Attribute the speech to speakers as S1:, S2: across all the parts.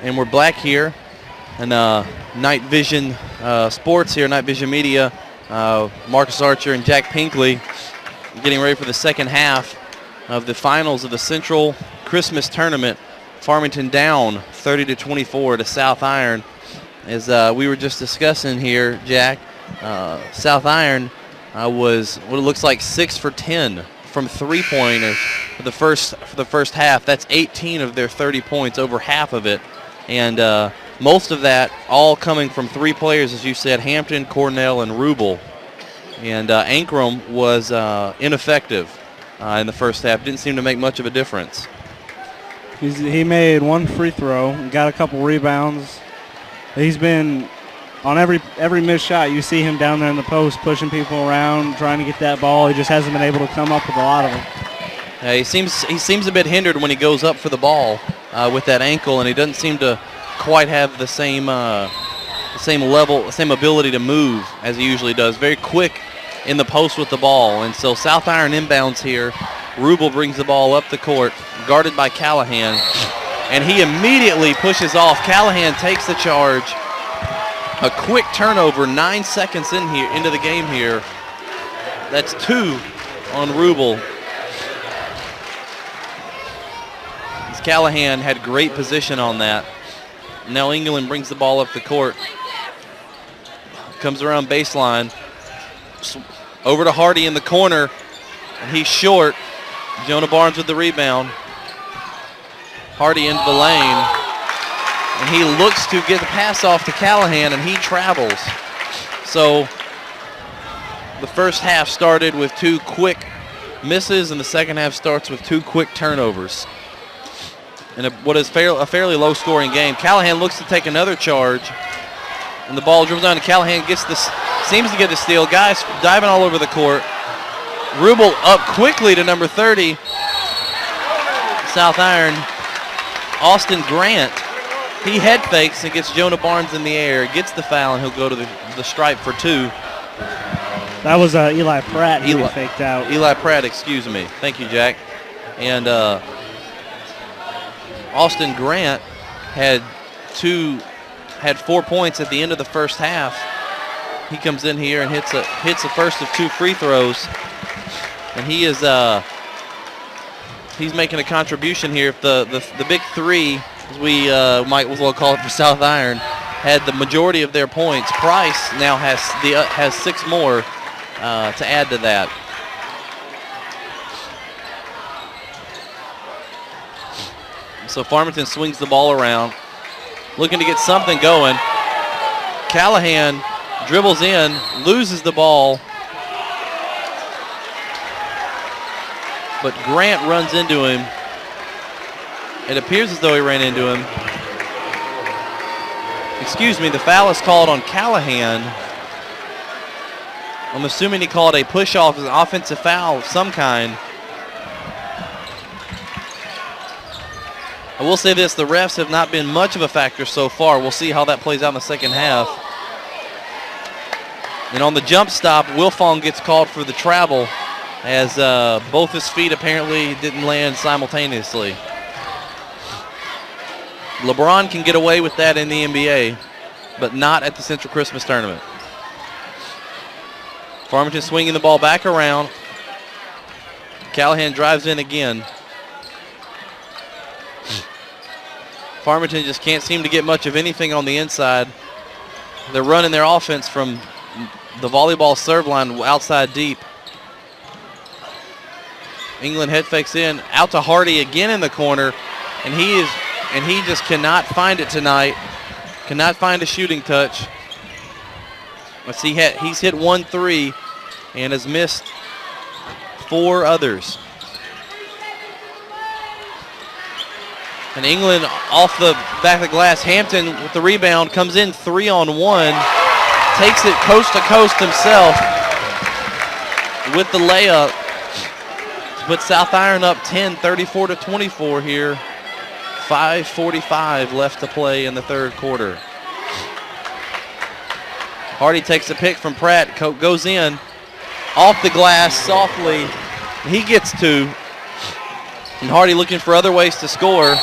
S1: and we're back here in Night Vision Sports here, Night Vision Media. Marcus Archer and Jack Pinkley getting ready for the second half of the finals of the Central Christmas Tournament. Farmington down 30-24 to South Iron. As we were just discussing here, Jack, South Iron was what it looks like 6 for 10 from three-pointers for the first half. That's 18 of their 30 points, over half of it, and most of that all coming from three players, as you said, Hampton, Cornell, and Rubel. And Ankrum was ineffective in the first half. Didn't seem to make much of a difference.
S2: He made one free throw, got a couple rebounds. He's been on every missed shot. You see him down there in the post pushing people around, trying to get that ball. He just hasn't been able to come up with a lot of them.
S1: He seems a bit hindered when he goes up for the ball with that ankle, and he doesn't seem to quite have the same level, same ability to move as he usually does. Very quick in the post with the ball, and so South Iron inbounds here. Rubel brings the ball up the court, guarded by Callahan, and he immediately pushes off. Callahan takes the charge. A quick turnover, 9 seconds into the game here. That's 2 on Rubel. As Callahan had great position on that. Now England brings the ball up the court. Comes around baseline. Over to Hardy in the corner, and he's short. Jonah Barnes with the rebound. Hardy into the lane. And he looks to get the pass off to Callahan, and he travels. So the first half started with 2 quick misses, and the second half starts with 2 quick turnovers. In what is a fairly low-scoring game. Callahan looks to take another charge, and the ball dribbles down to Callahan, seems to get the steal. Guys diving all over the court. Rubel up quickly to number 30. South Iron, Austin Grant. He head fakes and gets Jonah Barnes in the air, gets the foul, and he'll go to the stripe for 2.
S2: That was Eli Pratt who faked out.
S1: Eli Pratt, excuse me. Thank you, Jack. And Austin Grant had 4 points at the end of the first half. He comes in here and hits the first of 2 free throws, and he is he's making a contribution here. If the big three, as we might as well call it for South Iron, had the majority of their points, Price now has 6 more to add to that. So Farmington swings the ball around, looking to get something going. Callahan dribbles in, loses the ball, but Grant runs into him. It appears as though he ran into him. Excuse me, the foul is called on Callahan. I'm assuming he called a push-off as an offensive foul of some kind. I will say this, the refs have not been much of a factor so far. We'll see how that plays out in the second half. And on the jump stop, Wilfong gets called for the travel as both his feet apparently didn't land simultaneously. LeBron can get away with that in the NBA, but not at the Central Christmas Tournament. Farmington swinging the ball back around. Callahan drives in again. Farmington just can't seem to get much of anything on the inside. They're running their offense from the volleyball serve line outside deep. England head fakes in, out to Hardy again in the corner, and he just cannot find it tonight. Cannot find a shooting touch. Let's see, he's hit 1 3 and has missed 4 others. And England off the back of the glass. Hampton with the rebound, comes in 3-on-1, takes it coast to coast himself with the layup. Put South Iron up 10, 34-24 here. 5:45 left to play in the third quarter. Hardy takes a pick from Pratt, goes in, off the glass softly. He gets 2. And Hardy looking for other ways to score.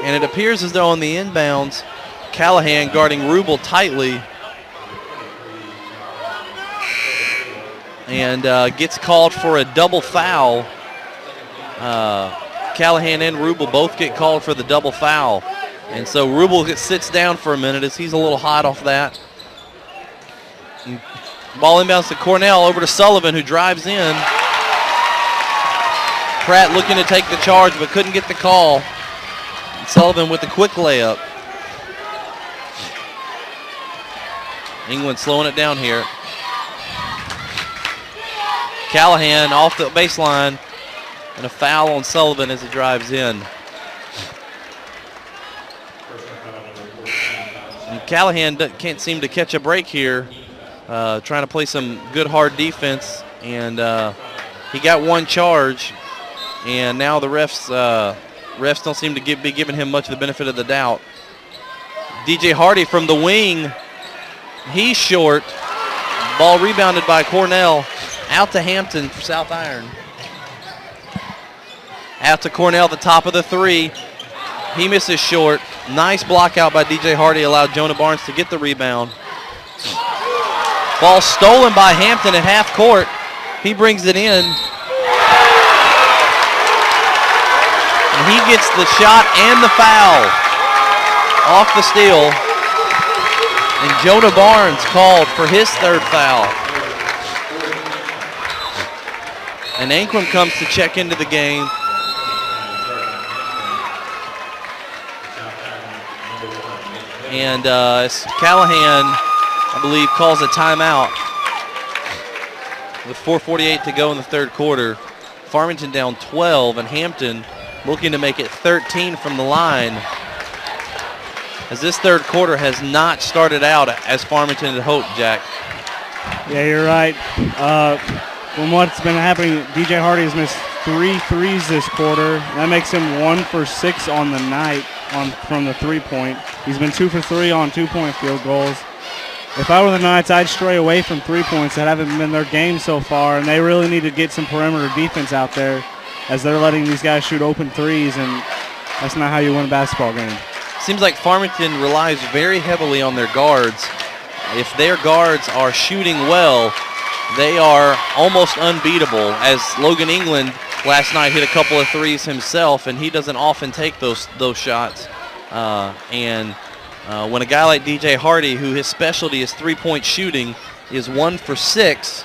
S1: And it appears as though on the inbounds, Callahan guarding Rubel tightly. And gets called for a double foul. Callahan and Rubel both get called for the double foul. And so Rubel sits down for a minute as he's a little hot off that. And ball inbounds to Cornell, over to Sullivan, who drives in. Pratt looking to take the charge but couldn't get the call. And Sullivan with the quick layup. England slowing it down here. Callahan off the baseline, and a foul on Sullivan as he drives in. And Callahan can't seem to catch a break here, trying to play some good hard defense, and he got one charge, and now the refs don't seem to be giving him much of the benefit of the doubt. DJ Hardy from the wing, he's short. Ball rebounded by Cornell. Out to Hampton for South Iron. Out to Cornell, the top of the three. He misses short. Nice block out by DJ Hardy, allowed Jonah Barnes to get the rebound. Ball stolen by Hampton at half court. He brings it in. And he gets the shot and the foul off the steal. And Jonah Barnes called for his third foul. And Ankrum comes to check into the game. And Callahan, I believe, calls a timeout with 4:48 to go in the third quarter. Farmington down 12, and Hampton looking to make it 13 from the line, as this third quarter has not started out as Farmington had hoped, Jack.
S2: Yeah, you're right. From what's been happening, DJ Hardy has missed 3 threes this quarter. That makes him 1 for 6 on the night from the three-point. He's been 2 for 3 on two-point field goals. If I were the Knights, I'd stray away from 3 points. That haven't been their game so far, and they really need to get some perimeter defense out there, as they're letting these guys shoot open threes, and that's not how you win a basketball game.
S1: Seems like Farmington relies very heavily on their guards. If their guards are shooting well, they are almost unbeatable, as Logan England last night hit a couple of threes himself, and he doesn't often take those shots. When a guy like DJ Hardy, who his specialty is three-point shooting, is 1 for 6,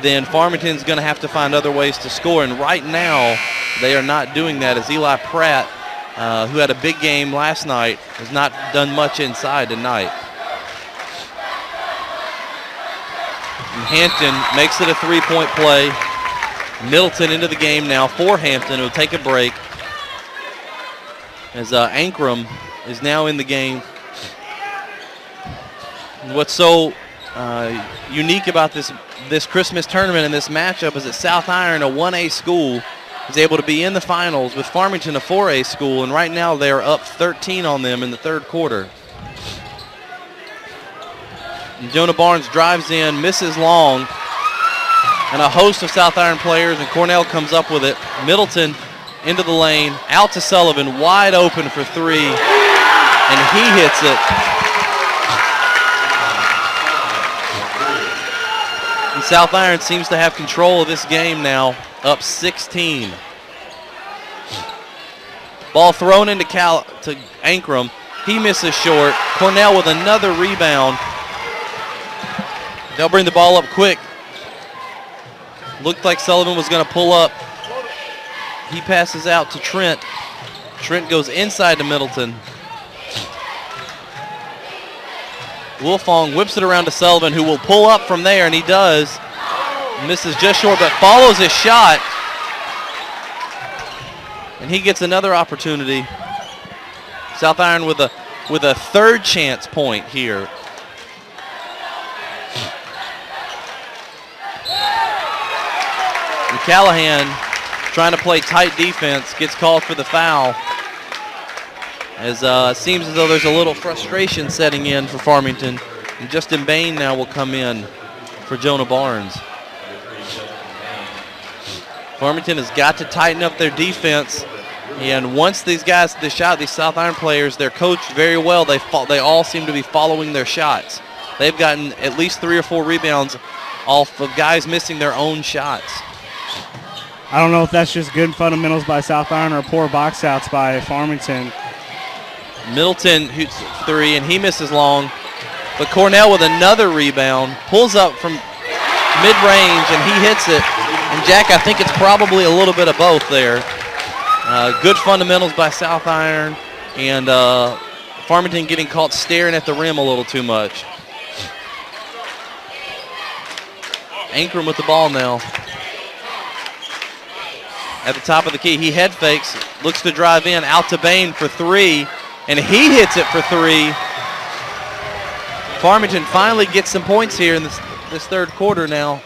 S1: then Farmington's going to have to find other ways to score. And right now, they are not doing that, as Eli Pratt, who had a big game last night, has not done much inside tonight. And Hampton makes it a three-point play. Middleton into the game now for Hampton, who'll take a break, as Ankrum is now in the game. And what's so unique about this Christmas tournament and this matchup is that South Iron, a 1A school, is able to be in the finals with Farmington, a 4A school, and right now they're up 13 on them in the third quarter. And Jonah Barnes drives in, misses long, and a host of South Iron players, and Cornell comes up with it. Middleton into the lane, out to Sullivan, wide open for 3, and he hits it. And South Iron seems to have control of this game now, up 16. Ball thrown into to Ankrum. He misses short. Cornell with another rebound. They'll bring the ball up quick. Looked like Sullivan was going to pull up. He passes out to Trent. Trent goes inside to Middleton. Wolfong whips it around to Sullivan, who will pull up from there, and he does. Misses just short, but follows his shot. And he gets another opportunity. South Iron with a third chance point here. And Callahan, trying to play tight defense, gets called for the foul. As it seems as though there's a little frustration setting in for Farmington. And Justin Bain now will come in for Jonah Barnes. Farmington has got to tighten up their defense And once these guys, these South Iron players, they're coached very well. They all seem to be following their shots. They've gotten at least 3 or 4 rebounds off of guys missing their own shots.
S2: I don't know if that's just good fundamentals by South Iron or poor box outs by Farmington.
S1: Middleton shoots 3, and he misses long. But Cornell with another rebound, pulls up from mid-range, and he hits it. And, Jack, I think it's probably a little bit of both there. Good fundamentals by South Iron, and Farmington getting caught staring at the rim a little too much. Ankrum with the ball now. At the top of the key, he head fakes, looks to drive in, out to Bain for 3, and he hits it for 3. Farmington finally gets some points here in this third quarter now.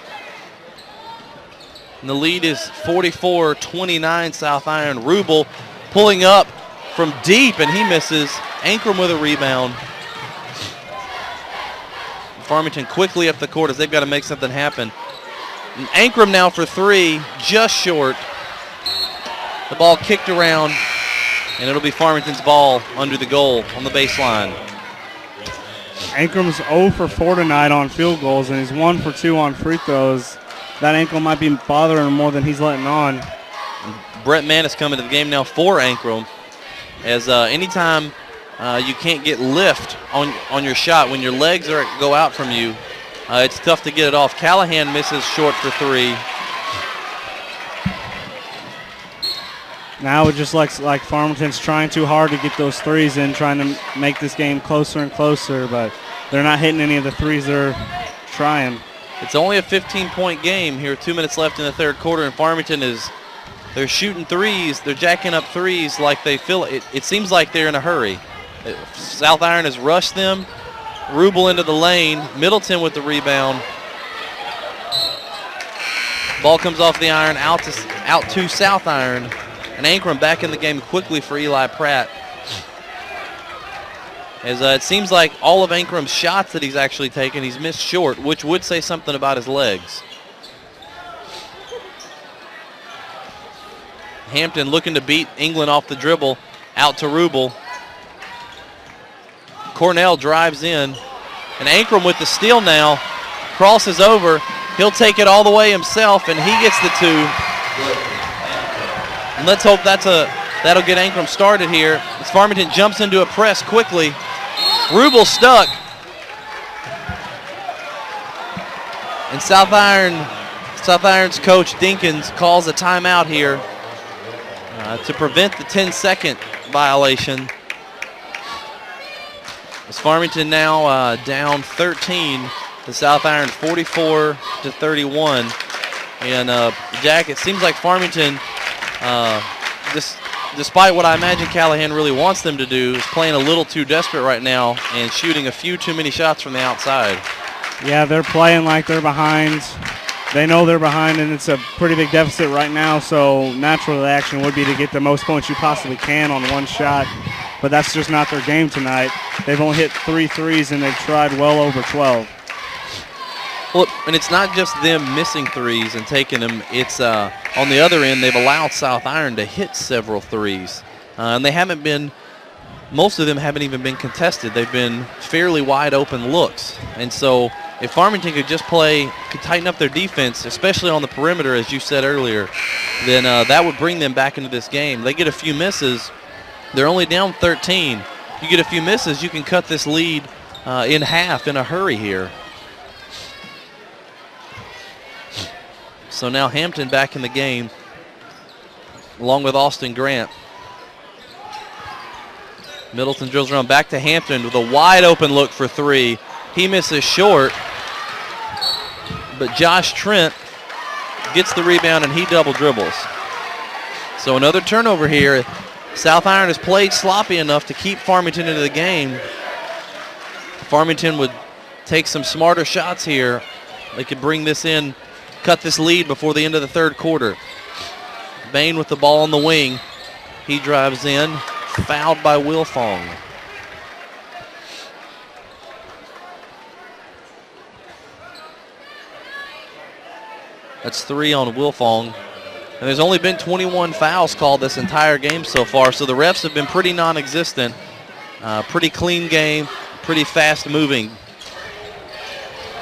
S1: And the lead is 44-29 South Iron. Rubel pulling up from deep, and he misses. Ankrum with a rebound. Farmington quickly up the court as they've got to make something happen. And Ankrum now for 3, just short. The ball kicked around, and it'll be Farmington's ball under the goal on the baseline.
S2: Ankrum's 0 for 4 tonight on field goals, and he's 1 for 2 on free throws. That ankle might be bothering him more than he's letting on.
S1: Brett Mann is coming to the game now for Ankrum, as anytime you can't get lift on your shot, when your legs go out from you, it's tough to get it off. Callahan misses short for 3.
S2: Now it just looks like Farmington's trying too hard to get those threes in, trying to make this game closer and closer, but they're not hitting any of the threes they're trying.
S1: It's only a 15-point game here, 2 minutes left in the third quarter, and Farmington they're shooting threes, they're jacking up threes like they feel it. It seems like they're in a hurry. South Iron has rushed them. Rubel into the lane, Middleton with the rebound. Ball comes off the iron, out to South Iron. And Ankrum back in the game quickly for Eli Pratt. As it seems like all of Ankrum's shots that he's actually taken, he's missed short, which would say something about his legs. Hampton looking to beat England off the dribble, out to Rubel. Cornell drives in, and Ankrum with the steal now, crosses over. He'll take it all the way himself, and he gets the 2. And let's hope that'll get Ankrum started here. As Farmington jumps into a press quickly. Rubel stuck. And South Iron's coach Dinkins calls a timeout here to prevent the 10-second violation. As Farmington now down 13 to South Iron 44-31. And Jack, it seems like Farmington, despite what I imagine Callahan really wants them to do, is playing a little too desperate right now and shooting a few too many shots from the outside.
S2: Yeah, they're playing like they're behind. They know they're behind, and it's a pretty big deficit right now, so natural reaction would be to get the most points you possibly can on one shot, but that's just not their game tonight. They've only hit 3 threes, and they've tried well over 12.
S1: Well, and it's not just them missing threes and taking them. It's on the other end, they've allowed South Iron to hit several threes. And they haven't been, most of them haven't even been contested. They've been fairly wide open looks. And so if Farmington could tighten up their defense, especially on the perimeter, as you said earlier, then that would bring them back into this game. They get a few misses. They're only down 13. You get a few misses, you can cut this lead in half in a hurry here. So now Hampton back in the game, along with Austin Grant. Middleton drills around back to Hampton with a wide open look for 3. He misses short, but Josh Trent gets the rebound and he double dribbles. So another turnover here. South Iron has played sloppy enough to keep Farmington into the game. Farmington would take some smarter shots here. They could bring this in, cut this lead before the end of the third quarter. Bain with the ball on the wing. He drives in, fouled by Wilfong. That's 3 on Wilfong. And there's only been 21 fouls called this entire game so far, so the refs have been pretty non-existent. Pretty clean game, pretty fast moving.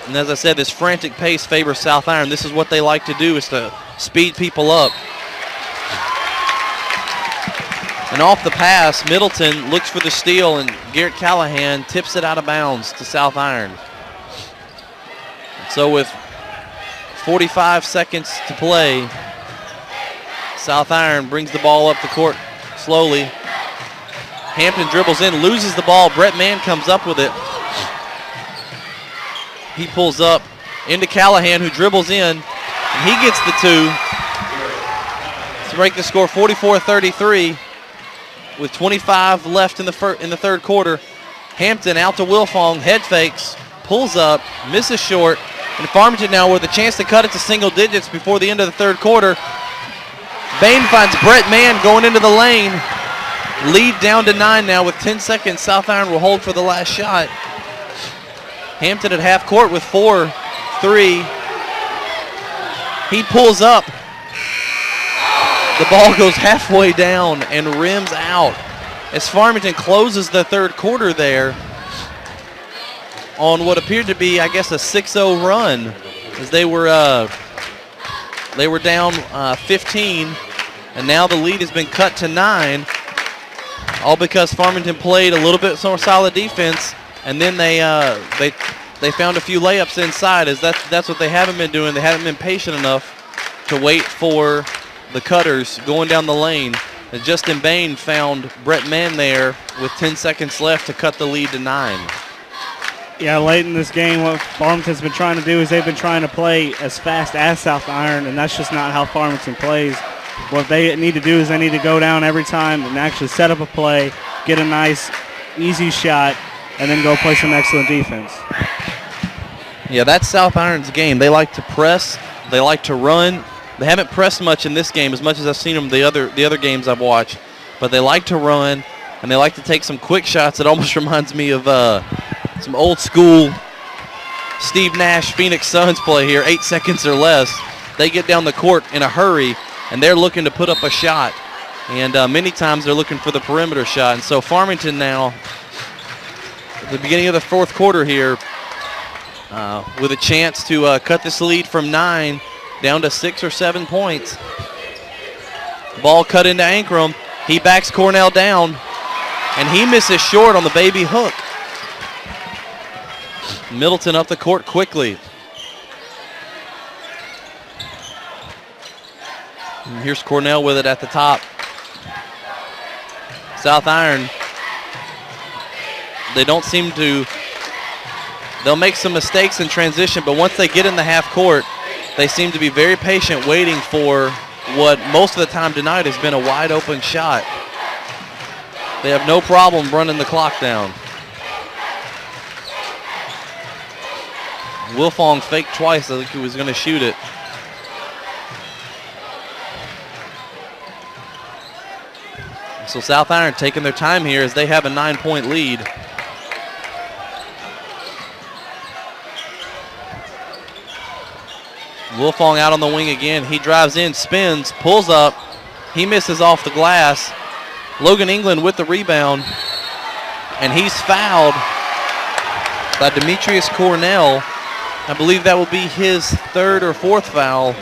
S1: And as I said, this frantic pace favors South Iron. This is what they like to do, is to speed people up. And off the pass, Middleton looks for the steal, and Garrett Callahan tips it out of bounds to South Iron. So with 45 seconds to play, South Iron brings the ball up the court slowly. Hampton dribbles in, loses the ball. Brett Mann comes up with it. He pulls up into Callahan, who dribbles in, and he gets the two to break the score 44-33 with 25 left in the third quarter. Hampton out to Wilfong, head fakes, pulls up, misses short, and Farmington now with a chance to cut it to single digits before the end of the third quarter. Bain finds Brett Mann going into the lane. Lead down to 9 now with 10 seconds. South Iron will hold for the last shot. Hampton at half court with 4-3. He pulls up. The ball goes halfway down and rims out as Farmington closes the third quarter there on what appeared to be, I guess, a 6-0 run, as they were down 15, and now the lead has been cut to 9, all because Farmington played a little bit more solid defense, and then they found a few layups inside, as that's what they haven't been doing. They haven't been patient enough to wait for the cutters going down the lane. And Justin Bain found Brett Mann there with 10 seconds left to cut the lead to 9.
S2: Yeah, late in this game, what Farmington's been trying to do is they've been trying to play as fast as South Iron, and that's just not how Farmington plays. What they need to do is they need to go down every time and actually set up a play, get a nice, easy shot, and then go play some excellent defense.
S1: Yeah, that's South Iron's game. They like to press. They like to run. They haven't pressed much in this game as much as I've seen them the other games I've watched. But they like to run, and they like to take some quick shots. It almost reminds me of some old school Steve Nash Phoenix Suns play here, 8 seconds or less. They get down the court in a hurry, and they're looking to put up a shot. And many times they're looking for the perimeter shot. And so Farmington now, at the beginning of the fourth quarter here, with a chance to cut this lead from 9 down to 6 or 7 points. Ball cut into Ankrum. He backs Cornell down, and he misses short on the baby hook. Middleton up the court quickly. And here's Cornell with it at the top. South Iron, they don't seem to, they'll make some mistakes in transition, but once they get in the half court, they seem to be very patient, waiting for what most of the time tonight has been a wide open shot. They have no problem running the clock down. Wilfong faked twice. I think he was going to shoot it. So South Iron taking their time here as they have a 9-point lead. Wilfong out on the wing again. He drives in, spins, pulls up. He misses off the glass. Logan England with the rebound. And he's fouled by Demetrius Cornell. I believe that will be his third or fourth foul.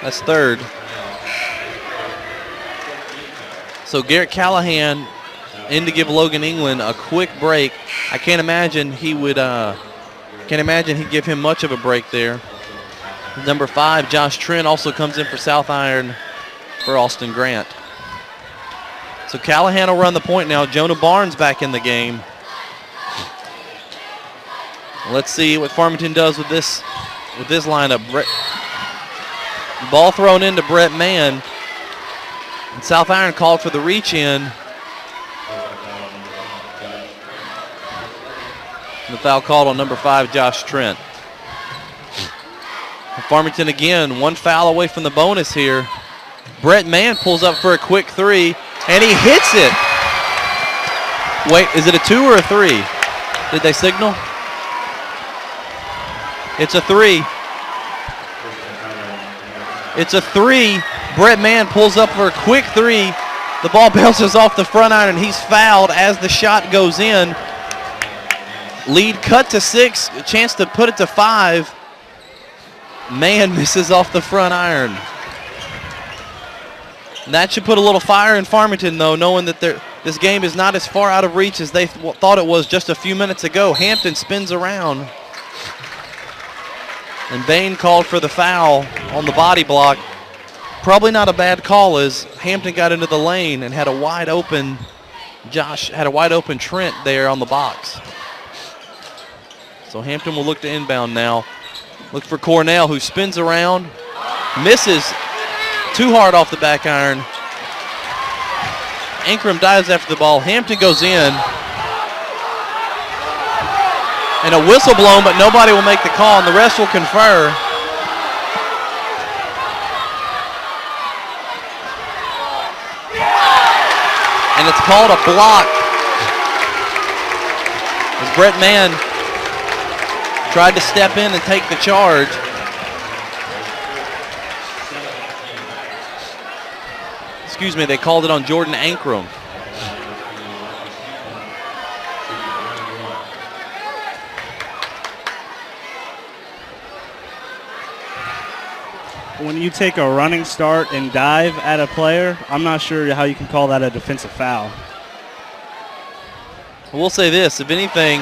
S1: That's third. So Garrett Callahan in to give Logan England a quick break. I can't imagine he'd give him much of a break there. Number 5, Josh Trent, also comes in for South Iron for Austin Grant. So Callahan will run the point now. Jonah Barnes back in the game. Let's see what Farmington does with this lineup. Ball thrown into Brett Mann. And South Iron called for the reach in. The foul called on number 5, Josh Trent. Farmington again, one foul away from the bonus here. Brett Mann pulls up for a quick 3, and he hits it. Wait, is it a 2 or a 3? Did they signal? It's a 3. It's a three. Brett Mann pulls up for a quick three. The ball bounces off the front iron, and he's fouled as the shot goes in. Lead cut to 6, a chance to put it to 5. Mann misses off the front iron. And that should put a little fire in Farmington, though, knowing that this game is not as far out of reach as they thought it was just a few minutes ago. Hampton spins around. And Bain called for the foul on the body block. Probably not a bad call, as Hampton got into the lane and had a wide open Trent there on the box. So Hampton will look to inbound now. Look for Cornell, who spins around, misses too hard off the back iron. Ankrum dives after the ball. Hampton goes in. And a whistle blown, but nobody will make the call, and the rest will confer. And it's called a block. As Brett Mann tried to step in and take the charge. Excuse me, they called it on Jordan Ankrum.
S2: When you take a running start and dive at a player, I'm not sure how you can call that a defensive foul.
S1: We'll say this, if anything,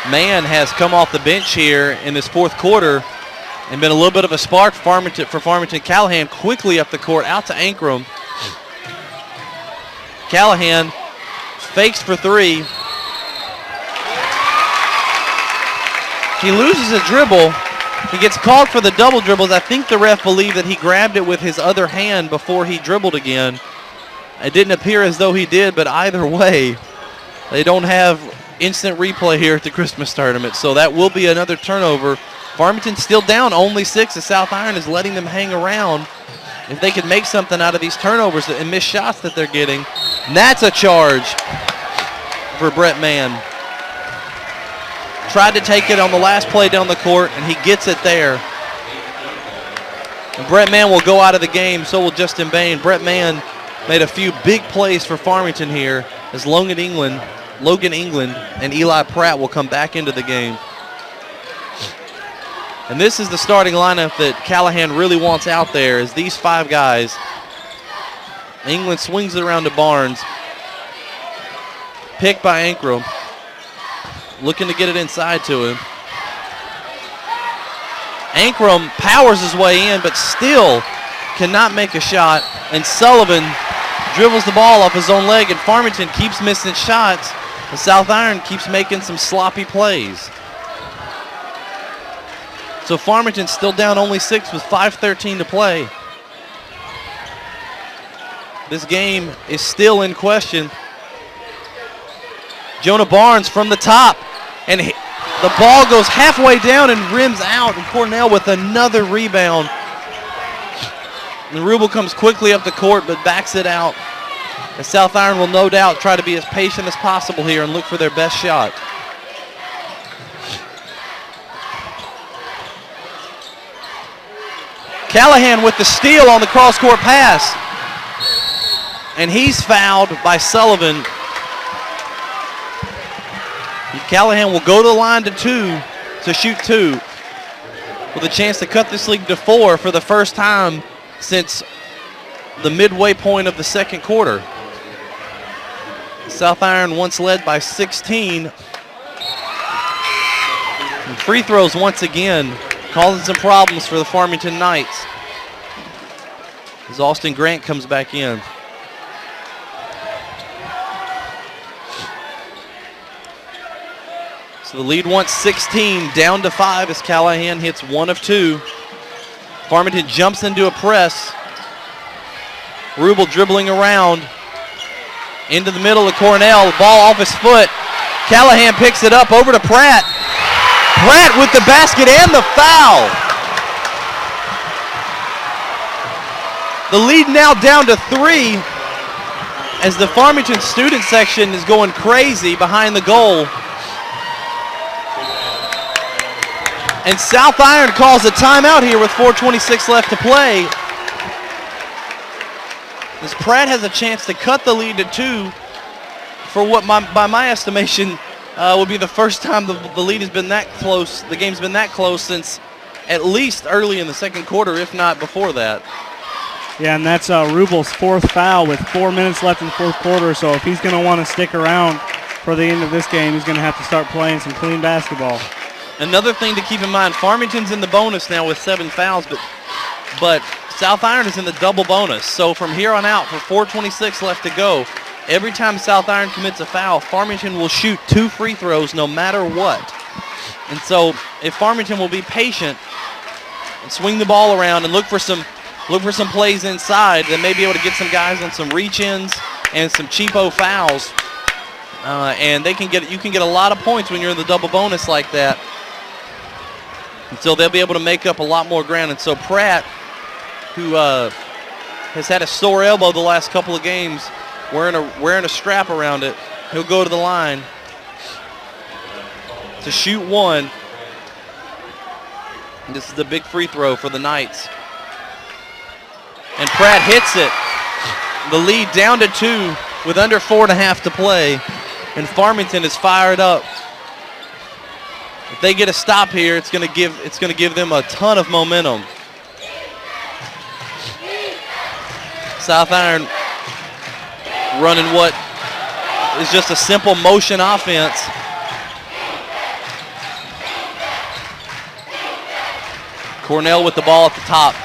S1: Mann has come off the bench here in this fourth quarter and been a little bit of a spark for Farmington. Callahan quickly up the court, out to Ankrum. Callahan fakes for three. He loses a dribble. He gets called for the double dribbles. I think the ref believed that he grabbed it with his other hand before he dribbled again. It didn't appear as though he did, but either way, they don't have instant replay here at the Christmas tournament, so that will be another turnover. Farmington's still down only 6. The South Iron is letting them hang around. If they could make something out of these turnovers and missed shots that they're getting, and that's a charge for Brett Mann. Tried to take it on the last play down the court, and he gets it there. And Brett Mann will go out of the game, so will Justin Bain. Brett Mann made a few big plays for Farmington here as Logan England and Eli Pratt will come back into the game. And this is the starting lineup that Callahan really wants out there, is these 5 guys. England swings it around to Barnes. Picked by Ankrum. Looking to get it inside to him. Ankrum powers his way in, but still cannot make a shot. And Sullivan dribbles the ball off his own leg, and Farmington keeps missing shots. The South Iron keeps making some sloppy plays. So Farmington's still down only 6 with 5:13 to play. This game is still in question. Jonah Barnes from the top, and the ball goes halfway down and rims out, and Cornell with another rebound. And Rubel comes quickly up the court but backs it out. The South Iron will no doubt try to be as patient as possible here and look for their best shot. Callahan with the steal on the cross-court pass. And he's fouled by Sullivan. Callahan will go to the line to shoot 2, with a chance to cut this lead to 4 for the first time since the midway point of the second quarter. South Iron once led by 16. And free throws once again, causing some problems for the Farmington Knights as Austin Grant comes back in. So the lead wants 16, down to 5 as Callahan hits 1 of 2. Farmington jumps into a press. Rubel dribbling around into the middle of Cornell. Ball off his foot. Callahan picks it up over to Pratt. Pratt with the basket and the foul. The lead now down to 3 as the Farmington student section is going crazy behind the goal. And South Iron calls a timeout here with 4:26 left to play. as Pratt has a chance to cut the lead to 2 for what, by my estimation, will be the first time the lead has been that close. The game's been that close since at least early in the second quarter, if not before that.
S2: Yeah, and that's Rubel's 4th foul with 4 minutes left in the fourth quarter. So if he's going to want to stick around for the end of this game, he's going to have to start playing some clean basketball.
S1: Another thing to keep in mind, Farmington's in the bonus now with 7 fouls, but South Iron is in the double bonus. So from here on out, for 4:26 left to go, every time South Iron commits a foul, Farmington will shoot 2 free throws no matter what. And so if Farmington will be patient and swing the ball around and look for some plays inside, then may be able to get some guys on some reach-ins and some cheapo fouls. And you can get a lot of points when you're in the double bonus like that. And so they'll be able to make up a lot more ground. And so Pratt, who has had a sore elbow the last couple of games, wearing a strap around it, he'll go to the line to shoot 1. And this is the big free throw for the Knights. And Pratt hits it. The lead down to 2 with under 4.5 to play. And Farmington is fired up. If they get a stop here, it's going to give them a ton of momentum. South Iron running what is just a simple motion offense. Cornell with the ball at the top.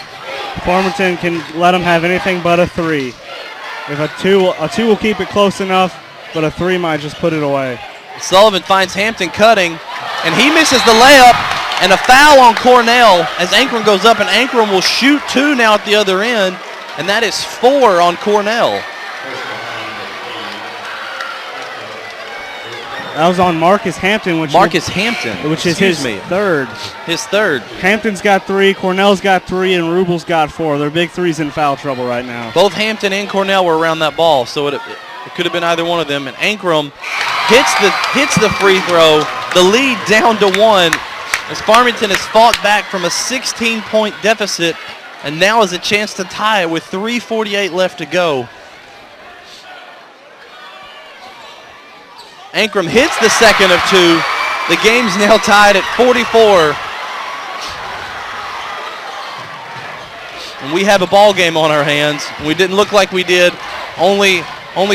S2: Farmington can let them have anything but a 3. If a two will keep it close enough, but a 3 might just put it away.
S1: Sullivan finds Hampton cutting, and he misses the layup, and a foul on Cornell as Ankrum goes up, and Ankrum will shoot 2 now at the other end, and that is 4 on Cornell.
S2: That was on Marcus Hampton, which is his third.
S1: His third.
S2: Hampton's got 3, Cornell's got 3, and Rubel's got 4. Their big 3's in foul trouble right now.
S1: Both Hampton and Cornell were around that ball, so it could have been either one of them. And Ankrum hits the free throw. The lead down to 1 as Farmington has fought back from a 16-point deficit and now has a chance to tie it with 3:48 left to go. Ankrum hits the second of 2. The game's now tied at 44. And we have a ball game on our hands. We didn't look like we did only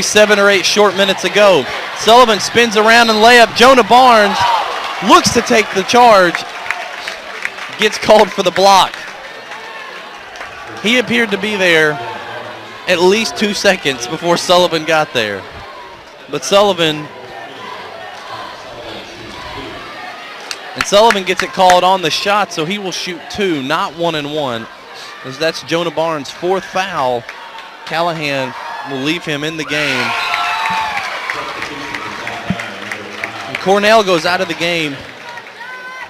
S1: 7 or 8 short minutes ago. Sullivan spins around and layup. Jonah Barnes looks to take the charge. Gets called for the block. He appeared to be there at least 2 seconds before Sullivan got there. But Sullivan gets it called on the shot, so he will shoot 2, not 1 and 1. As that's Jonah Barnes' 4th foul. Callahan will leave him in the game. And Cornell goes out of the game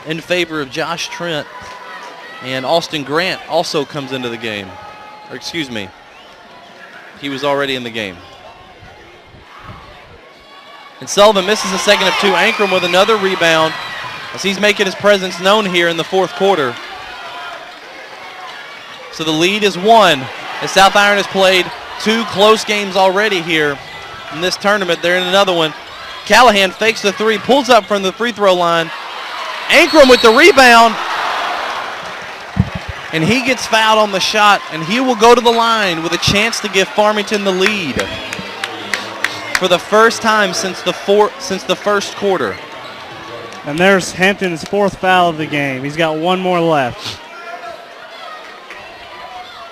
S1: in favor of Josh Trent. And Austin Grant also comes into the game. Or excuse me, he was already in the game. And Sullivan misses the second of 2. Ankrum with another rebound as he's making his presence known here in the fourth quarter. So the lead is 1. As South Iron has played 2 close games already here in this tournament. They're in another one. Callahan fakes the 3, pulls up from the free throw line. Ankrum with the rebound. And he gets fouled on the shot, and he will go to the line with a chance to give Farmington the lead for the first time since the first quarter.
S2: And there's Hampton's 4th foul of the game. He's got 1 more left.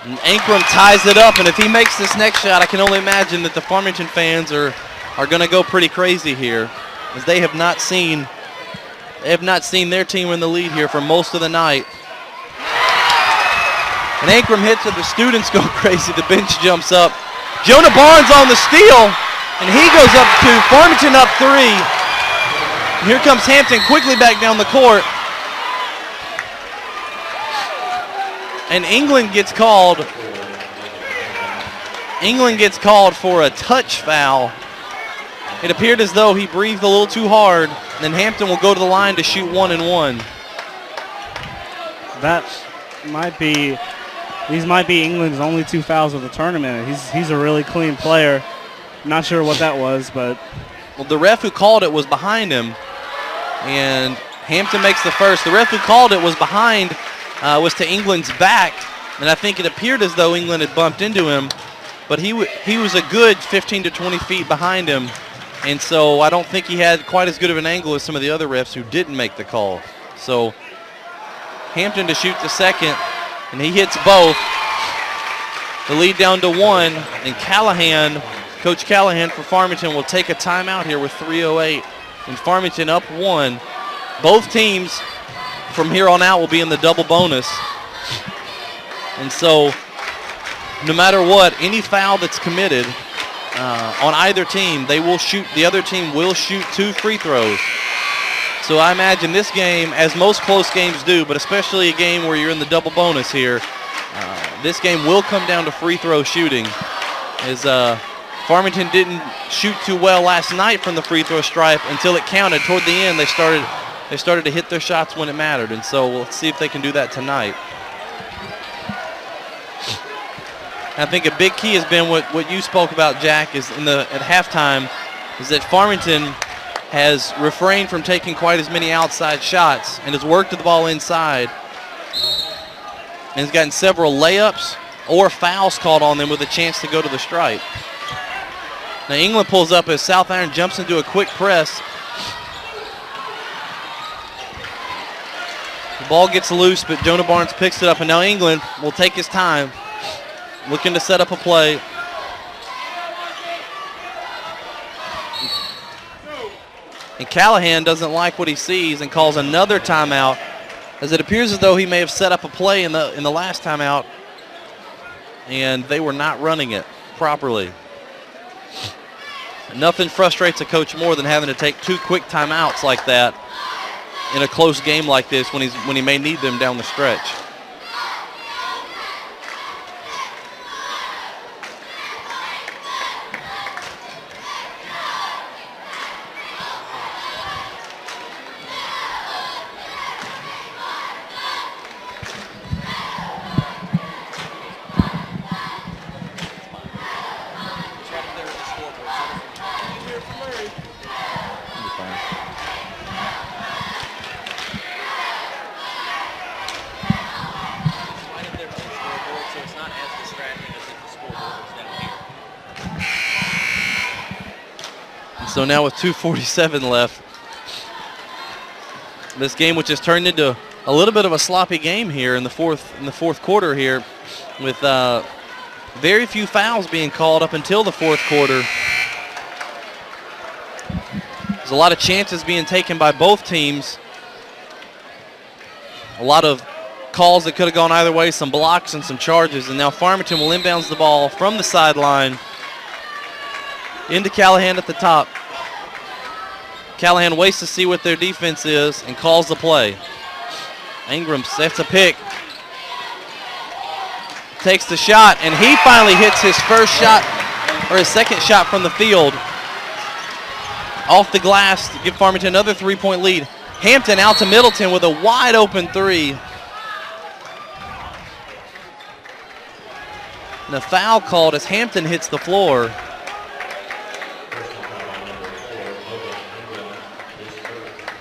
S1: And Ankrum ties it up, and if he makes this next shot, I can only imagine that the Farmington fans are going to go pretty crazy here, as they have not seen their team in the lead here for most of the night. And Ankrum hits it. The students go crazy. The bench jumps up. Jonah Barnes on the steal, and he goes up 2. Farmington up 3. And here comes Hampton quickly back down the court. And England gets called for a touch foul. It appeared as though he breathed a little too hard. And then Hampton will go to the line to shoot 1 and 1.
S2: That might be These might be England's only 2 fouls of the tournament. He's a really clean player. Not sure what that was, but.
S1: Well, the ref who called it was behind him, and Hampton makes the first. The ref who called it was behind, was to England's back, and I think it appeared as though England had bumped into him, but he was a good 15 to 20 feet behind him, and so I don't think he had quite as good of an angle as some of the other refs who didn't make the call. So Hampton to shoot the second, and he hits both. The lead down to 1, and Coach Callahan for Farmington will take a timeout here with 3:08, and Farmington up 1. Both teams from here on out will be in the double bonus. And so no matter what, any foul that's committed on either team, the other team will shoot 2 free throws. So I imagine this game, as most close games do, but especially a game where you're in the double bonus here, this game will come down to free throw shooting. As Farmington didn't shoot too well last night from the free throw stripe until it counted. Toward the end, they started to hit their shots when it mattered, and so we'll see if they can do that tonight. I think a big key has been what you spoke about, Jack, is at halftime, is that Farmington has refrained from taking quite as many outside shots and has worked the ball inside and has gotten several layups or fouls called on them with a chance to go to the stripe. Now England pulls up as South Iron jumps into a quick press. The ball gets loose, but Jonah Barnes picks it up, and now England will take his time, looking to set up a play. And Callahan doesn't like what he sees and calls another timeout, as it appears as though he may have set up a play in the last timeout, and they were not running it properly. Nothing frustrates a coach more than having to take 2 quick timeouts like that in a close game like this when he may need them down the stretch. So now with 2:47 left, this game, which has turned into a little bit of a sloppy game here in the fourth quarter here, with very few fouls being called up until the fourth quarter. There's a lot of chances being taken by both teams. A lot of calls that could have gone either way, some blocks and some charges, and now Farmington will inbounds the ball from the sideline into Callahan at the top. Callahan waits to see what their defense is and calls the play. Ingram sets a pick, takes the shot, and he finally hits his first shot, or his second shot from the field, off the glass to give Farmington another 3-point lead. Hampton out to Middleton with a wide open 3. And a foul called as Hampton hits the floor.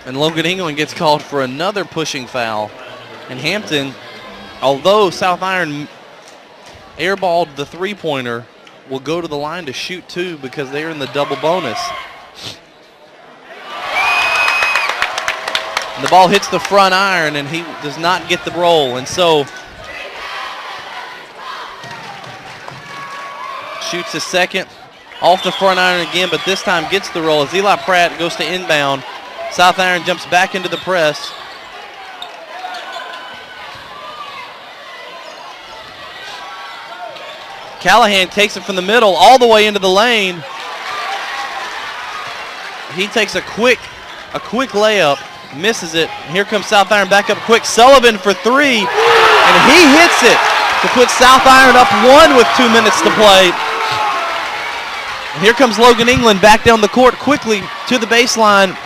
S1: And Logan England gets called for another pushing foul. And Hampton, although South Iron airballed the 3-pointer, will go to the line to shoot 2 because they're in the double bonus. And the ball hits the front iron, and he does not get the roll. And so shoots a second off the front iron again, but this time gets the roll as Eli Pratt goes to inbound. South Iron jumps back into the press. Callahan takes it from the middle all the way into the lane. He takes a quick layup, misses it. Here comes South Iron back up quick. Sullivan for 3, and he hits it to put South Iron up 1 with 2 minutes to play. And here comes Logan England back down the court quickly to the baseline.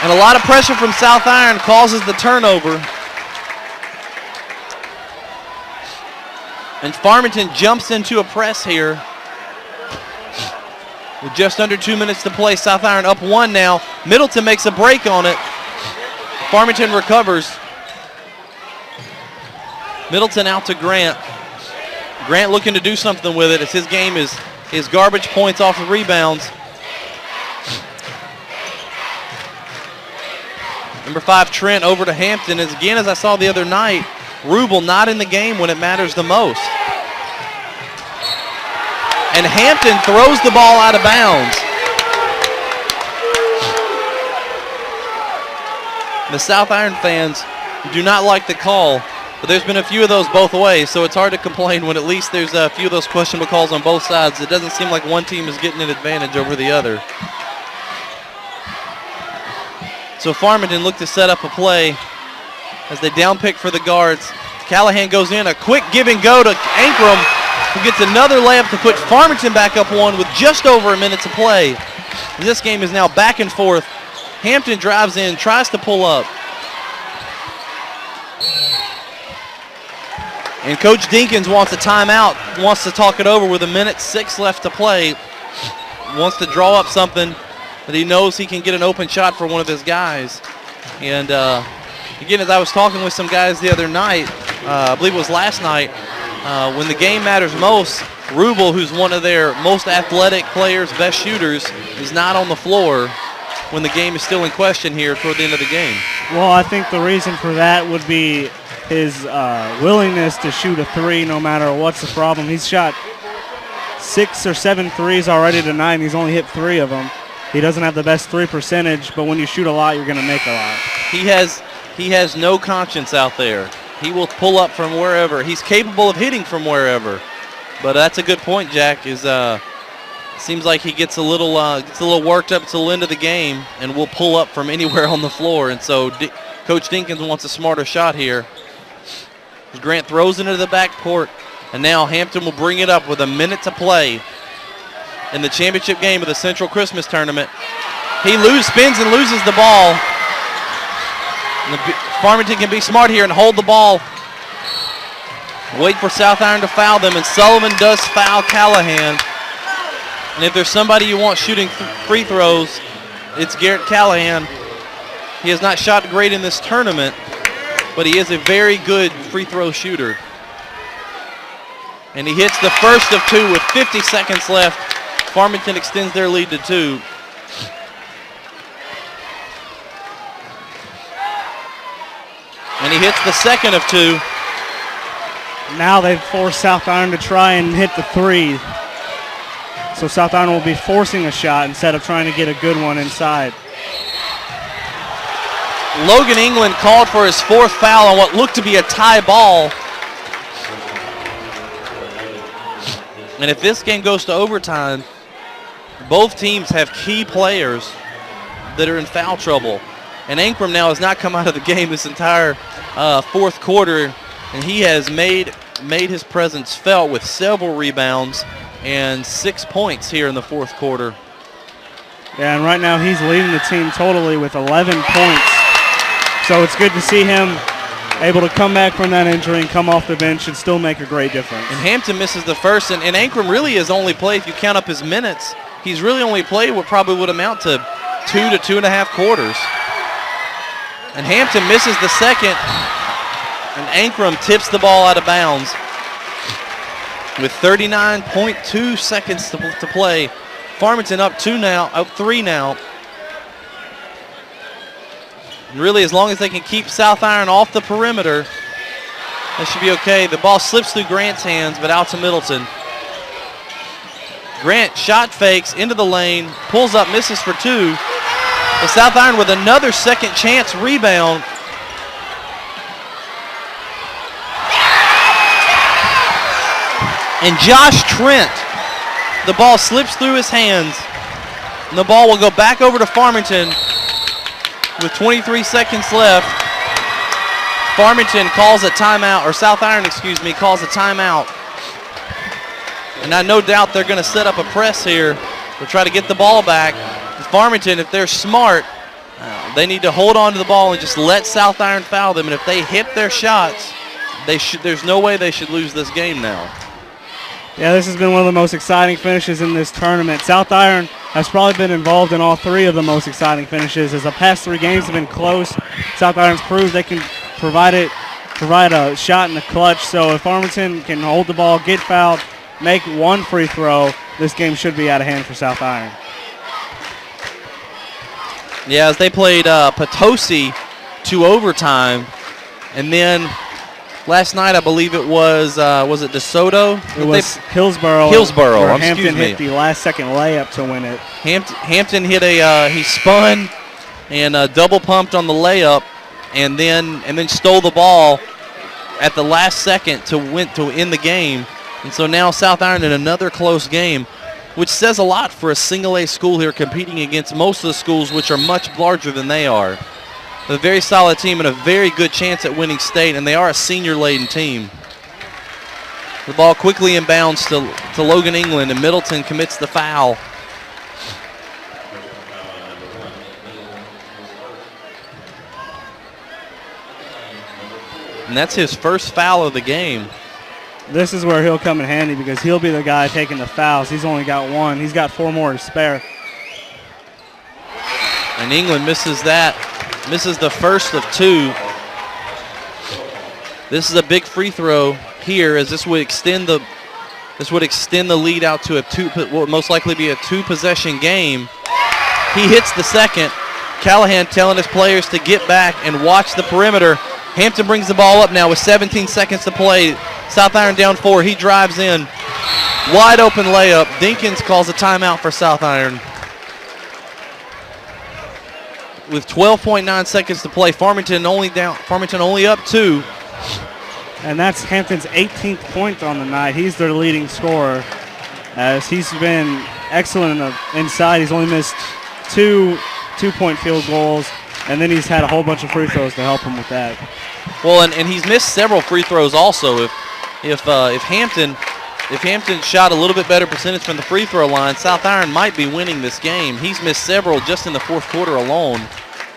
S1: And a lot of pressure from South Iron causes the turnover. And Farmington jumps into a press here. With just under 2 minutes to play, South Iron up 1 now. Middleton makes a break on it. Farmington recovers. Middleton out to Grant. Grant looking to do something with it as his game is garbage points off the rebounds. Number 5, Trent over to Hampton. As again, as I saw the other night, Rubel not in the game when it matters the most. And Hampton throws the ball out of bounds. The South Iron fans do not like the call, but there's been a few of those both ways, so it's hard to complain when at least there's a few of those questionable calls on both sides. It doesn't seem like one team is getting an advantage over the other. So Farmington looked to set up a play as they downpick for the guards. Callahan goes in, a quick give and go to Ankrum, who gets another layup to put Farmington back up 1 with just over a minute to play. And this game is now back and forth. Hampton drives in, tries to pull up. And Coach Dinkins wants a timeout, wants to talk it over with 1:06 left to play. Wants to draw up something that he knows he can get an open shot for one of his guys. And again, as I was talking with some guys the other night, I believe it was last night, when the game matters most, Rubel, who's one of their most athletic players, best shooters, is not on the floor when the game is still in question here toward the end of the game.
S2: Well, I think the reason for that would be his willingness to shoot a 3 no matter what's the problem. He's shot 6 or 7 threes already tonight, and he's only hit 3 of them. He doesn't have the best 3 percentage, but when you shoot a lot, you're going to make a lot. He
S1: has no conscience out there. He will pull up from wherever. He's capable of hitting from wherever. But that's a good point, Jack. Seems like he gets a little worked up till the end of the game and will pull up from anywhere on the floor. And so Coach Dinkins wants a smarter shot here. Grant throws it into the backcourt, and now Hampton will bring it up with 1 minute to play in the championship game of the Central Christmas Tournament. He spins and loses the ball. And Farmington can be smart here and hold the ball. Wait for South Iron to foul them, and Sullivan does foul Callahan. And if there's somebody you want shooting free throws, it's Garrett Callahan. He has not shot great in this tournament, but he is a very good free throw shooter. And he hits the first of 2 with 50 seconds left. Farmington extends their lead to 2. And he hits the second of 2.
S2: Now they've forced South Iron to try and hit the 3. So South Iron will be forcing a shot instead of trying to get a good one inside.
S1: Logan England called for his 4th foul on what looked to be a tie ball. And if this game goes to overtime, both teams have key players that are in foul trouble. And Ankrum now has not come out of the game this entire 4th quarter, and he has made his presence felt with several rebounds and 6 points here in the 4th quarter.
S2: Yeah, and right now he's leading the team totally with 11 points. So it's good to see him able to come back from that injury and come off the bench and still make a great difference.
S1: And Hampton misses the first, and Ankrum really has only played, if you count up his minutes, he's really only played what probably would amount to 2 to 2.5 quarters. And Hampton misses the second, and Ankrum tips the ball out of bounds with 39.2 seconds to play. Farmington up 3 now. And really, as long as they can keep South Iron off the perimeter, that should be okay. The ball slips through Grant's hands, but out to Middleton. Grant shot fakes into the lane, pulls up, misses for 2. But South Iron with another second chance rebound. And Josh Trent, the ball slips through his hands, and the ball will go back over to Farmington with 23 seconds left. Farmington calls a timeout, or South Iron, calls a timeout. And I no doubt they're going to set up a press here to try to get the ball back. Farmington, if they're smart, They need to hold on to the ball and just let South Iron foul them. And if they hit their shots, there's no way they should lose this game now.
S2: Yeah, this has been one of the most exciting finishes in this tournament. South Iron has probably been involved in all three of the most exciting finishes. As the past 3 games have been close, South Iron's proved they can provide a shot in the clutch. So if Farmington can hold the ball, get fouled, make 1 free throw, this game should be out of hand for South Iron.
S1: Yeah, as they played Potosi to overtime, and then last night I believe it was it DeSoto?
S2: It was Hillsboro.
S1: Hillsboro,
S2: Hampton hit the last-second layup to win it.
S1: Hampton hit he spun and double pumped on the layup, and then stole the ball at the last second to end the game. And so now South Iron in another close game, which says a lot for a single-A school here competing against most of the schools which are much larger than they are. A very solid team and a very good chance at winning state, and they are a senior-laden team. The ball quickly inbounds to Logan England, and Middleton commits the foul. And that's his first foul of the game.
S2: This is where he'll come in handy because he'll be the guy taking the fouls. He's only got 1. He's got 4 more to spare.
S1: And England misses that. Misses the first of 2. This is a big free throw here, as this would extend the lead out to what will most likely be a 2-possession game. He hits the second. Callahan telling his players to get back and watch the perimeter. Hampton brings the ball up now with 17 seconds to play. South Iron down 4. He drives in. Wide open layup. Dinkins calls a timeout for South Iron. With 12.9 seconds to play, Farmington only up 2.
S2: And that's Hampton's 18th point on the night. He's their leading scorer, as he's been excellent inside. He's only missed 2 two-point field goals, and then he's had a whole bunch of free throws to help him with that.
S1: Well, and he's missed several free throws also. If Hampton shot a little bit better percentage from the free throw line, South Iron might be winning this game. He's missed several just in the fourth quarter alone.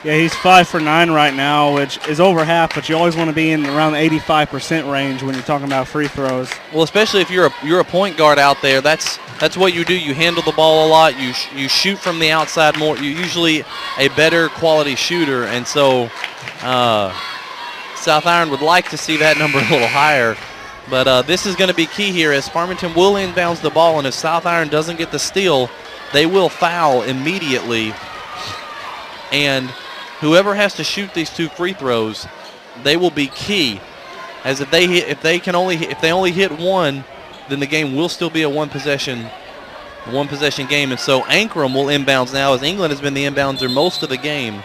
S2: Yeah, he's 5 for 9 right now, which is over half, but you always want to be in around the 85% range when you're talking about free throws.
S1: Well, especially if you're a point guard out there, that's what you do. You handle the ball a lot. You shoot from the outside more. You're usually a better quality shooter, and so South Iron would like to see that number a little higher. But this is going to be key here, as Farmington will inbounds the ball, and if South Iron doesn't get the steal, they will foul immediately. And whoever has to shoot these 2 free throws, they will be key. As if they only hit 1, then the game will still be a one possession game. And so Ankrum will inbounds now, as England has been the inbounder most of the game.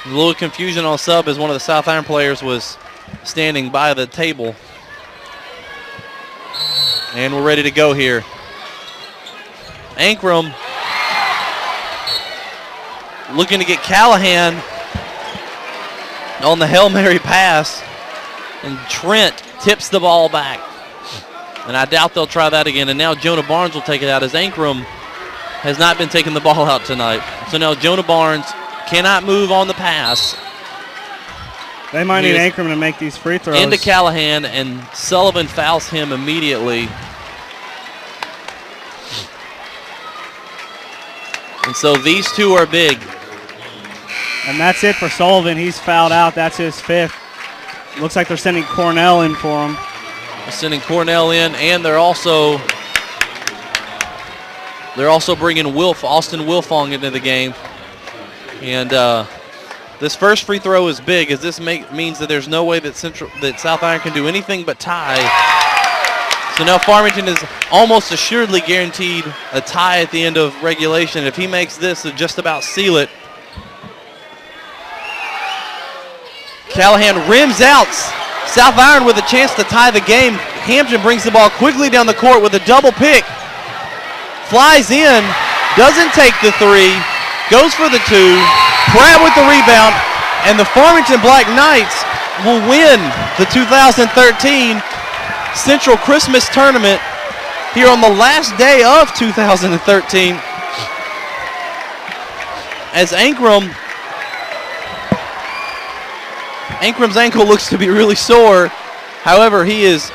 S1: A little confusion on sub as one of the South Iron players was standing by the table. And we're ready to go here. Ankrum looking to get Callahan on the Hail Mary pass. And Trent tips the ball back. And I doubt they'll try that again. And now Jonah Barnes will take it out, as Ankrum has not been taking the ball out tonight. So now Jonah Barnes cannot move on the pass.
S2: They might need Ankrum to make these free throws.
S1: Into Callahan, and Sullivan fouls him immediately. And so these 2 are big.
S2: And that's it for Sullivan. He's fouled out. That's his 5th. Looks like they're sending Cornell in for him.
S1: They're sending Cornell in, and they're also bringing Austin Wilfong into the game. And this first free throw is big, as this means that there's no way that South Iron can do anything but tie. So now Farmington is almost assuredly guaranteed a tie at the end of regulation. If he makes this, it'll just about seal it. Callahan rims out. South Iron with a chance to tie the game. Hampton brings the ball quickly down the court with a double pick. Flies in, doesn't take the 3, goes for the 2. Pratt with the rebound, and the Farmington Black Knights will win the 2013 Central Christmas Tournament here on the last day of 2013 as Ankram's ankle looks to be really sore. However, he is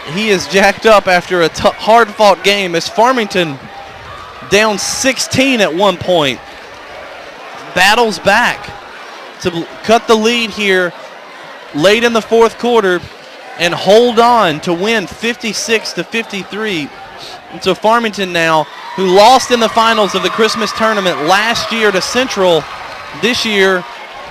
S1: jacked up after a hard-fought game as Farmington, down 16 at one point, battles back to cut the lead here late in the fourth quarter and hold on to win 56-53. And so Farmington now, who lost in the finals of the Christmas tournament last year to Central, this year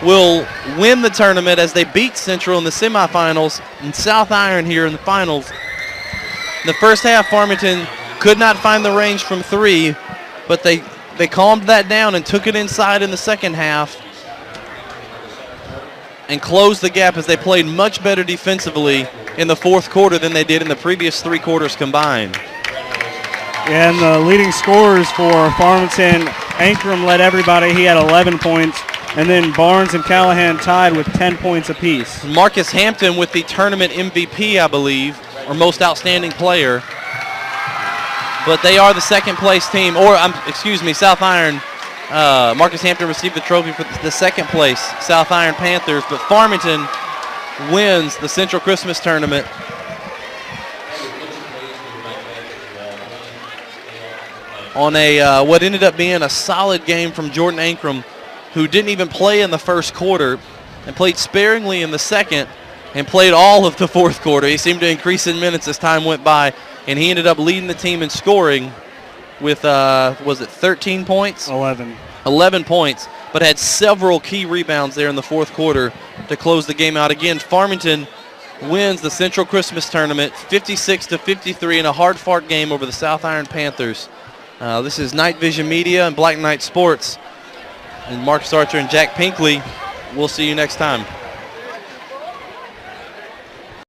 S1: will win the tournament as they beat Central in the semifinals and South Iron here in the finals. In the first half, Farmington could not find the range from three, but they calmed that down and took it inside in the second half and closed the gap as they played much better defensively in the fourth quarter than they did in the previous three quarters combined.
S2: And the leading scorers for Farmington, Ankrum led everybody. He had 11 points. And then Barnes and Callahan tied with 10 points apiece.
S1: Marcus Hampton with the tournament MVP, I believe, or most outstanding player. But they are the second place team, South Iron. Marcus Hampton received the trophy for the second place South Iron Panthers, but Farmington wins the Central Christmas Tournament. On a what ended up being a solid game from Jordan Ankrum, who didn't even play in the first quarter and played sparingly in the second and played all of the fourth quarter. He seemed to increase in minutes as time went by, and he ended up leading the team in scoring with, 13 points?
S2: 11.
S1: 11 points, but had several key rebounds there in the fourth quarter to close the game out. Again, Farmington wins the Central Christmas Tournament 56-53 in a hard-fought game over the South Iron Panthers. This is Night Vision Media and Black Knight Sports. And Marcus Archer and Jack Pinkley. We'll see you next time.